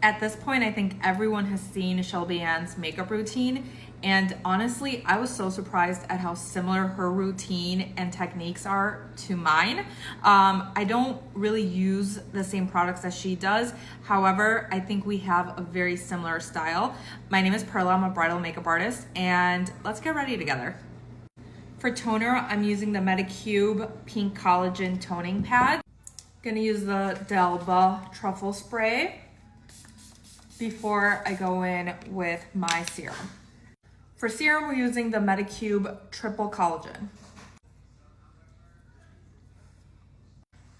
At this point, I think everyone has seen Shelby Ann's makeup routine, and honestly, I was so surprised at how similar her routine and techniques are to mine. I don't really use the same products as she does. However, I think we have a very similar style. My name is Perla, I'm a bridal makeup artist, and let's get ready together. For toner, I'm using the Medicube Pink Collagen Toning Pad. Gonna use the Delba Truffle Spray before I go in with my serum. For serum, we're using the Medicube Triple Collagen.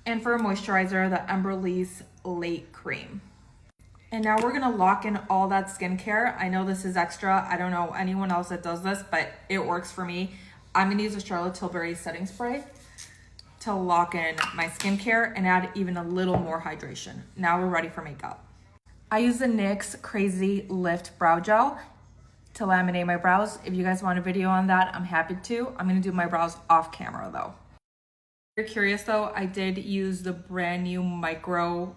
And for a moisturizer, the Emberlice Late Cream. And now we're gonna lock in all that skincare. I know this is extra. I don't know anyone else that does this, but it works for me. I'm gonna use a Charlotte Tilbury setting spray to lock in my skincare and add even a little more hydration. Now we're ready for makeup. I use the NYX Crazy Lift Brow Gel to laminate my brows. If you guys want a video on that, I'm happy to. I'm gonna do my brows off camera though. If you're curious though, I did use the brand new micro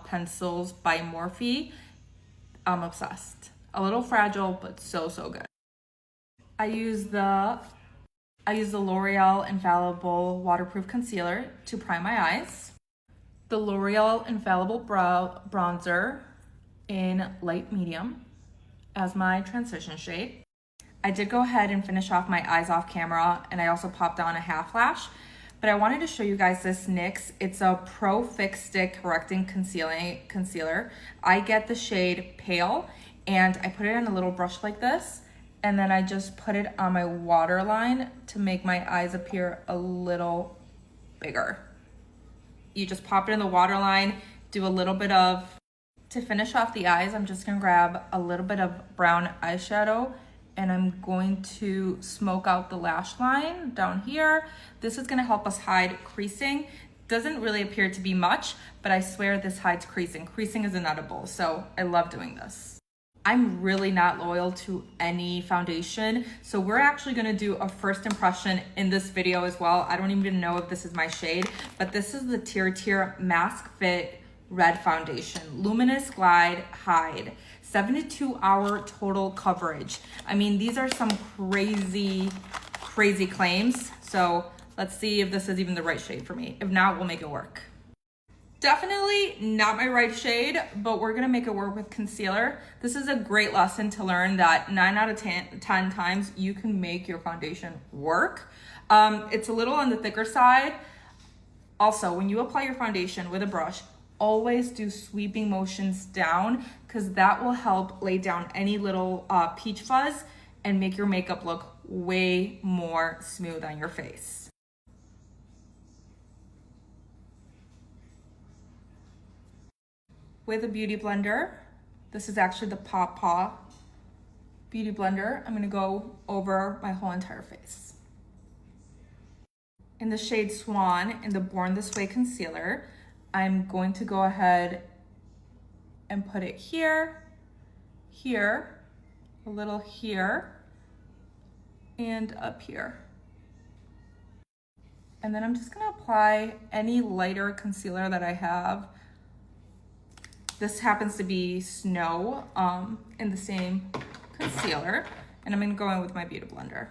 pencils by Morphe. I'm obsessed. A little fragile, but so good. I use the L'Oreal Infallible Waterproof Concealer to prime my eyes. The L'Oreal Infallible Brow Bronzer in light medium as my transition shade. I did go ahead and finish off my eyes off camera, and I also popped on a half lash, but I wanted to show you guys this NYX. It's a Pro Fix Stick Correcting Concealer. I get the shade Pale, and I put it in a little brush like this, and then I just put it on my waterline to make my eyes appear a little bigger. You just pop it in the waterline, do a little bit of. To finish off the eyes, I'm just gonna grab a little bit of brown eyeshadow and I'm going to smoke out the lash line down here. This is gonna help us hide creasing. Doesn't really appear to be much, but I swear this hides creasing. Creasing is inedible, so I love doing this. I'm really not loyal to any foundation, so we're actually gonna do a first impression in this video as well. I don't even know if this is my shade, but this is the Tier Mask Fit Red Foundation, Luminous Glide Hide, 72-hour total coverage. I mean, these are some crazy claims. So let's see if this is even the right shade for me. If not, we'll make it work. Definitely not my right shade, but we're gonna make it work with concealer. This is a great lesson to learn that 9 out of 10 times you can make your foundation work. It's a little on the thicker side. Also, when you apply your foundation with a brush, always do sweeping motions down because that will help lay down any little peach fuzz and make your makeup look way more smooth on your face. With a beauty blender, this is actually the Paw beauty blender, I'm gonna go over my whole entire face. In the shade Swan in the Born This Way concealer, I'm going to go ahead and put it here, a little here, and up here. And then I'm just gonna apply any lighter concealer that I have. This happens to be Snow in the same concealer, and I'm gonna go in with my beauty blender.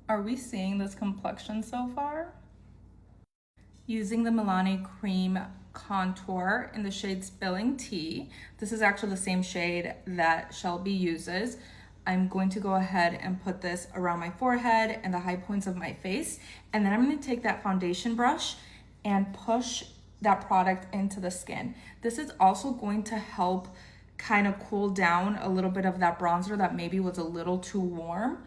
Are we seeing this complexion so far? Using the Milani Cream Contour in the shade Spilling Tea. This is actually the same shade that Shelby uses. I'm going to go ahead and put this around my forehead and the high points of my face. And then I'm gonna take that foundation brush and push that product into the skin. This is also going to help kind of cool down a little bit of that bronzer that maybe was a little too warm.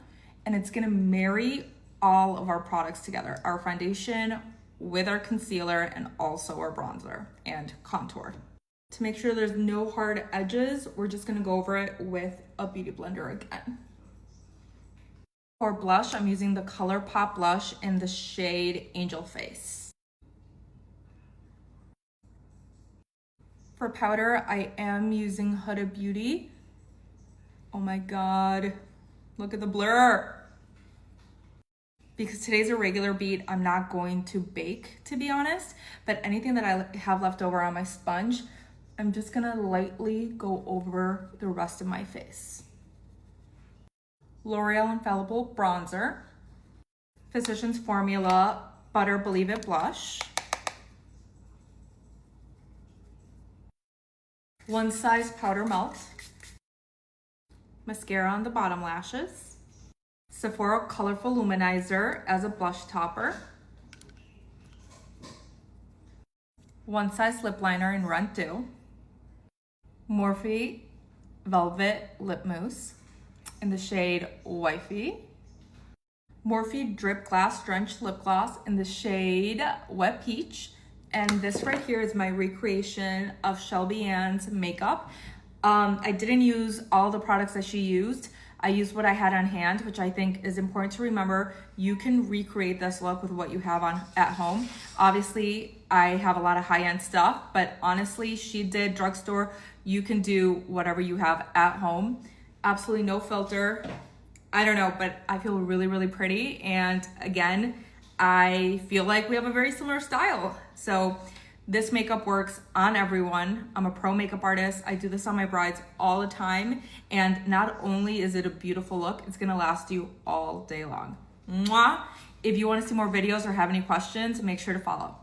And it's gonna marry all of our products together. Our foundation with our concealer and also our bronzer and contour. To make sure there's no hard edges, we're just gonna go over it with a beauty blender again. For blush, I'm using the ColourPop blush in the shade Angel Face. For powder, I am using Huda Beauty. Oh my God, look at the blur. because today's a regular beat. I'm not going to bake, to be honest, but anything that I have left over on my sponge, I'm just gonna lightly go over the rest of my face. L'Oreal Infallible Bronzer, Physicians Formula Butter Believe It Blush, One Size Powder Melt, mascara on the bottom lashes, Sephora Colorful Luminizer as a blush topper, One Size Lip Liner in Run 2, Morphe Velvet Lip Mousse in the shade Wifey, Morphe Drip Glass Drenched Lip Gloss in the shade Wet Peach, and this right here is my recreation of Shelby Anns makeup. I didn't use all the products that she used. I used what I had on hand, which I think is important to remember. You can recreate this look with what you have on at home. Obviously, I have a lot of high-end stuff, but honestly, she did drugstore. You can do whatever you have at home. Absolutely no filter. I don't know, but I feel really, really pretty. And again, I feel like we have a very similar style. So this makeup works on everyone. I'm a pro makeup artist. I do this on my brides all the time. And not only is it a beautiful look, it's gonna last you all day long. Mwah! If you wanna see more videos or have any questions, make sure to follow.